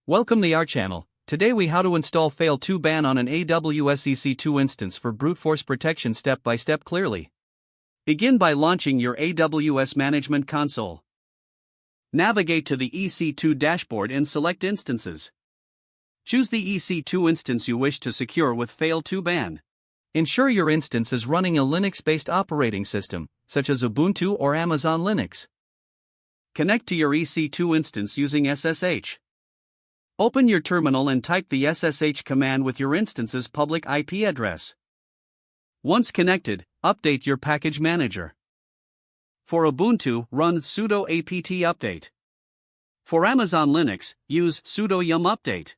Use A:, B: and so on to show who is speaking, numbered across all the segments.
A: Welcome to our channel. Today we how to install Fail2ban on an AWS EC2 instance for brute force protection step by step clearly. Begin by launching your AWS Management Console. Navigate to the EC2 dashboard and select Instances. Choose the EC2 instance you wish to secure with Fail2ban. Ensure your instance is running a Linux-based operating system, such as Ubuntu or Amazon Linux. Connect to your EC2 instance using SSH. Open your terminal and type the SSH command with your instance's public IP address. Once connected, update your package manager. For Ubuntu, run sudo apt update. For Amazon Linux, use sudo yum update.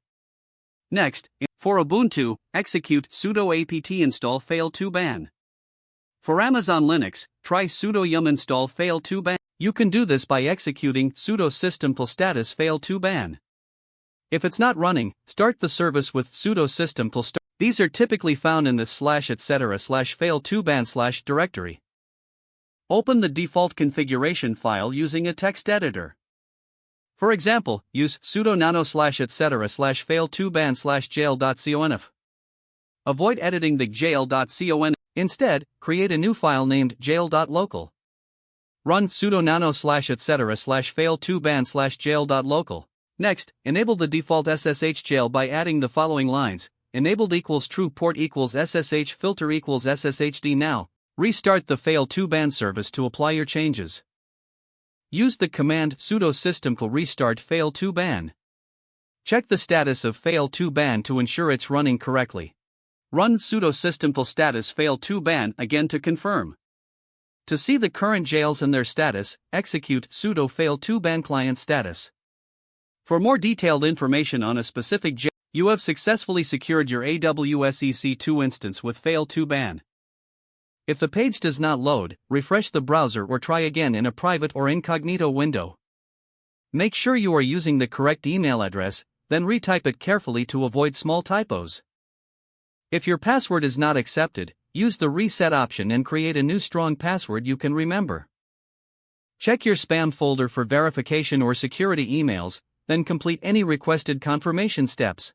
A: Next, for Ubuntu, execute sudo apt install Fail2ban. For Amazon Linux, try sudo yum install Fail2ban. You can do this by executing sudo systemctl status Fail2ban. If it's not running, start the service with sudo systemctl start. These are typically found in the /etc/fail2ban/ directory. Open the default configuration file using a text editor. For example, use sudo nano /etc/fail2ban/jail.conf. Avoid editing the jail.conf. Instead, create a new file named jail.local. Run sudo nano /etc/fail2ban/jail.local. Next, enable the default SSH jail by adding the following lines: enabled equals true, port equals SSH, filter equals SSHD. Now, restart the Fail2ban service to apply your changes. Use the command sudo systemctl restart Fail2ban. Check the status of Fail2ban to ensure it's running correctly. Run sudo systemctl status Fail2ban again to confirm. To see the current jails and their status, execute sudo Fail2ban client status. For more detailed information on a specific jail, you have successfully secured your AWS EC2 instance with Fail2ban. If the page does not load, refresh the browser or try again in a private or incognito window. Make sure you are using the correct email address, then retype it carefully to avoid small typos. If your password is not accepted, use the reset option and create a new strong password you can remember. Check your spam folder for verification or security emails, then complete any requested confirmation steps.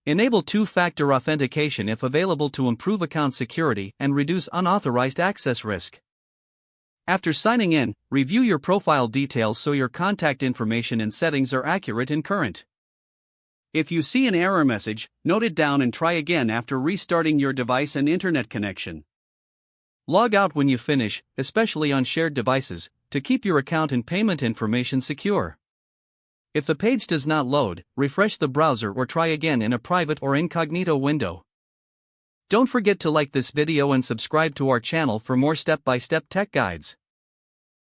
A: Enable two-factor authentication if available to improve account security and reduce unauthorized access risk. After signing in, review your profile details so your contact information and settings are accurate and current. If you see an error message, note it down and try again after restarting your device and internet connection. Log out when you finish, especially on shared devices, to keep your account and payment information secure. If the page does not load, refresh the browser or try again in a private or incognito window. Don't forget to like this video and subscribe to our channel for more step-by-step tech guides.